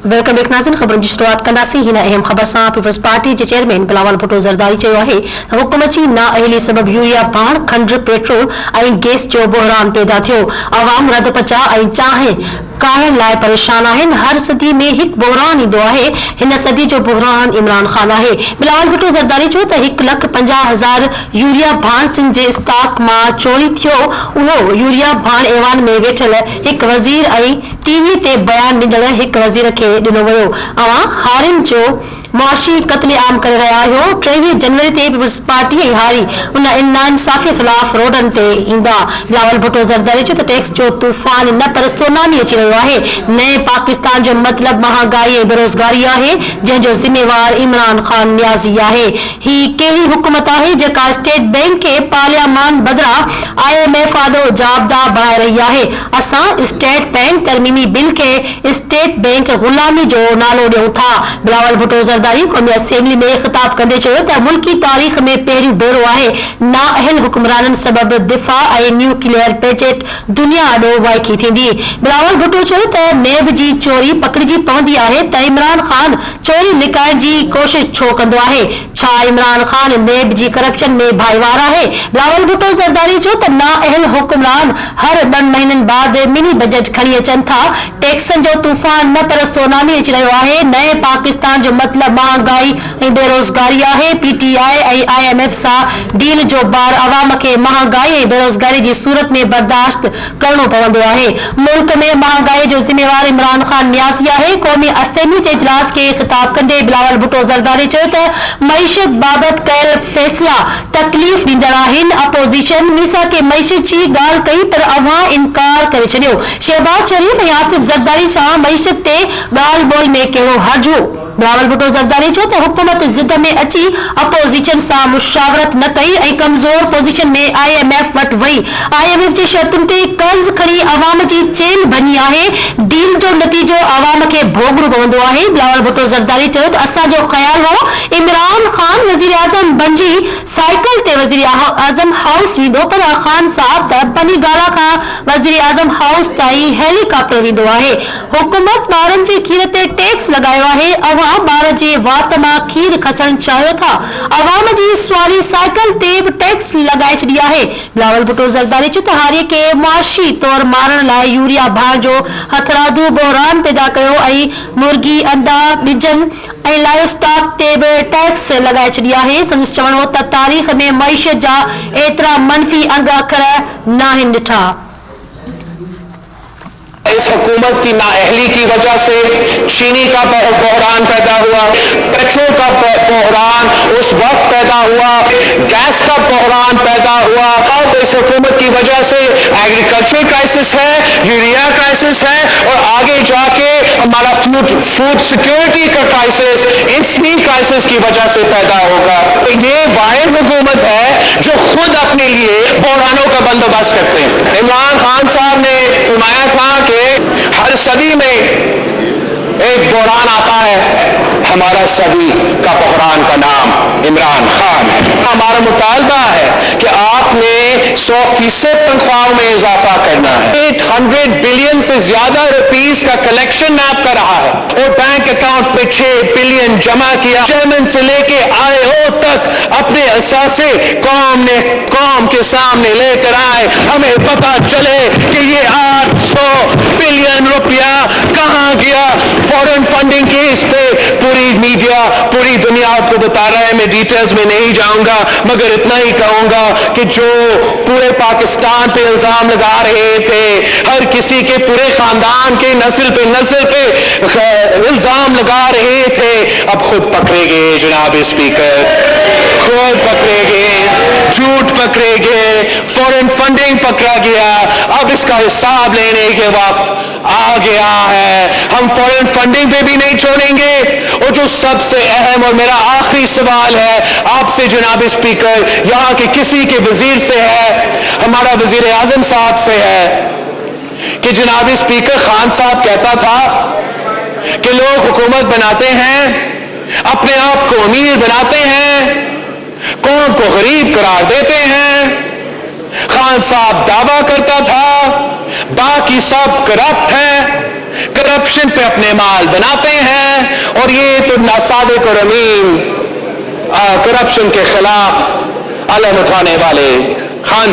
Welcome back नाज़रीन। ख़बरुनि जी शुरूआत कंदासीं। हिन अहम ख़बर सां पीपल्स पार्टी जे चेयरमैन बिलावल भुट्टो ज़रदारी चयो आहे त हुकूमत जी नाअहली सबबि यूरिया भाण, खंड, पेट्रोल ऐं गैस जो बहरान पैदा थियो। अवाम रदपचा ऐं चांहि काइण लाइ परेशान आहिनि। हर सदी में हिकु बहरान ईंदो आहे। हिन सदी जो बहरान इमरान खान आहे। बिलावल भुट्टो ज़रदारी चयो त 1,50,000 यूरिया भाण सिंध जे स्टॉक मां चोरी थियो। उहो यूरिया भाण ऐवान में वेठल हिकु वज़ीर ऐं टीवी ते बयान ॾींदड़ हिकु वज़ीर खे ॾिनो वियो। अवां हारिम जो मुआशी क़त्ले आम करे रहिया आहियो। 23 जनवरी ते पीपल्स पार्टी ऐं हारी उन नाइंसाफ़ी ख़िलाफ़ रोडनि ते ईंदा। बिलावल भुट्टो ज़रदारी चयो त टैक्स जो तूफ़ान न पर सुनामी अची रहियो आहे। नए पाकिस्तान जो मतिलबु महांगाई ऐं बेरोज़गारी आहे, जंहिंजो ज़िम्मेवार इमरान खान न्याज़ी आहे। ही कहिड़ी हुकूमत आहे जेका स्टेट बैंक खे पार्लियामान बदिरां IMF आॾो जाबदा बणाए रही आहे। असां स्टेट बैंक तरमीमी बिल खे स्टेट बैंक ग़ुलामी जो नालो ॾियूं था। बिलावल भुट्टो ज़रदारी क़ौमी असेंबली में ख़िताब कंदे चयो त मुल्की तारीख़ में पहिरियों भेरो आहे नाअहल हुक्मराननि सबबि दिफ़ा ऐं न्यूक्लियर बजट दुनिया आॾो वाइकी थींदी। बिलावल भुट्टो चयो त नेब जी चोरी पकड़िजी पवंदी आहे त इमरान खान चोरी लिकाइण जी कोशिश छो कंदो आहे? छा इमरान खान नेब जी करप्शन में भाईवार आहे? बिलावल भुट्टो ज़रदारी चयो त नाअहल हुक्मरान हर 2 महीननि बाद मिनी बजट खणी अचनि था। टैक्सन जो तूफ़ान न पर सोनामी अची रहियो आहे। नए पाकिस्तान जो मतिलबु महांगाई ऐं बेरोज़गारी आहे। PTI ऐं IMF सां डील जो बार अवाम खे महांगाई ऐं बेरोज़गारी जी सूरत में बर्दाश्त करणो पवंदो आहे। मुल्क में महांगाई जो ज़िम्मेवार इमरान खान न्याज़ी आहे। क़ौमी असेंबली जे इजलास खे ख़िताब कंदे बिलावल भुट्टो ज़रदारी चयो त मईशत बाबति कयल फ़ैसिला तकलीफ़ ॾींदड़ आहिनि। अपोज़िशन मीसा के मईशत जी ॻाल्हि कई पर अव्हां इनकार करे छॾियो। शहबाज शरीफ ऐं आसिफ ज़रदारी सां मईशत ते ॻाल्हि ॿोल में कहिड़ो हर्ज हो? बिलावल भुट्टो ज़रदारी चयो त हुकूमत ज़िद में अची अपोज़िशन सां मुशावरत न कई ऐं कमज़ोर पोज़ीशन में IMF वटि वई। IMF जी शर्तुनि ते कर्ज़ खणी अवाम जी चेल भञी आहे। डील जो नतीजो अवाम खे भोगणो पवंदो आहे। बिलावल भुट्टो ज़रदारी चयो त असांजो ख़्याल हो इमरान खान वज़ीर आज़म बणिजी साइकिल ते वज़ीर आज़म हाउस वेंदो, पर खान साहब त पनीगाला खां वज़ीर आज़म हाउस ताईं हेलीकॉप्टर वेंदो आहे। हुकूमत ॿारनि जे खीर ते टैक्स लॻायो आहे। ॿार जे वात मां खीर खसण चाहियो था। अवाम जी सवारी साइकिल ते बि टैक्स लॻाए छॾी आहे। बिलावल भुट्टो ज़रदारी चयो त हारीअ खे मुआशी तौर मारण लाइ यूरिया भाण जो हथरादू बहरान पैदा कयो ऐं मुर्गी, अंडा, ॿिजनि ऐं लाइव स्टॉक ते बि टैक्स लॻाए छॾी आहे। संदसि चवणो हो त तारीख़ में मईशत जा एतिरा मनफ़ी अंग अखर नाहिनि ॾिठा। इस हुकूमत की नाअहली की वजह से चीनी का बहरान पैदा हुआ, पेट्रोल का बहरान उस वक्त पैदा हुआ, गैस का बहरान पैदा हुआ। अब इस हुकूमत की वजह से एग्रीकल्चर क्राइसिस है, यूरिया क्राइसिस है और आगे जाके हमारा फूड सिक्योरिटी का क्राइसिस इसी क्राइसिस की वजह से पैदा होगा। ये वाहिद हुकूमत है जो खुद अपने लिए बहरानों का बंदोबस्त करते हैं। इमरान खान साहब ने फरमाया था कि हर सदी में एक बहरान आता है, हमारा सदी का बहरान का नाम इमरान खान है। हमारा मुतालबा है कि आपने 100% तनख्वाहों में इजाफा करना है। 800 बिलियन से ज्यादा रुपीस का कलेक्शन नैब कर रहा है और बैंक अकाउंट पे 6 बिलियन जमा किया। चेयरमैन से लेके IO तक अपने असासे कौम के सामने लेकर आए। हमें पता चले कि ये 800 बिलियन रुपया कहां गया। फॉरेन फंडिंग के इस पे पूरी मीडिया, पूरी दुनिया आपको बता रहा है। मैं डिटेल्स में नहीं जाऊंगा, मगर इतना ही कहूंगा कि जो पूरे पाकिस्तान पे इल्जाम लगा रहे थे, हर किसी के पूरे खानदान के नस्ल पे इल्जाम लगा रहे थे, अब खुद पकड़े गए जनाब स्पीकर, खुद पकड़े गए, झूठ पकड़े गए, फॉरेन फंडिंग पकड़ा गया। अब इसका हिसाब लेने के वक्त आ गया है। हम फॉरेन फंडिंग पे भी नहीं छोड़ेंगे। और जो सबसे अहम और मेरा आखिरी सवाल है आपसे जनाब स्पीकर, यहां के किसी के वजीर से है, हमारा वजीर आजम साहब से है कि जनाब स्पीकर खान साहब कहता था कि लोग हुकूमत बनाते हैं, अपने आप को अमीर बनाते हैं, कौम को गरीब करार देते हैं। खान साहब दावा करता था बाकी सब करप्ट हैं, کرپشن پہ اپنے مال بناتے ہیں، اور یہ تو صادق اور امین کرپشن کے خلاف علم اٹھانے والے خان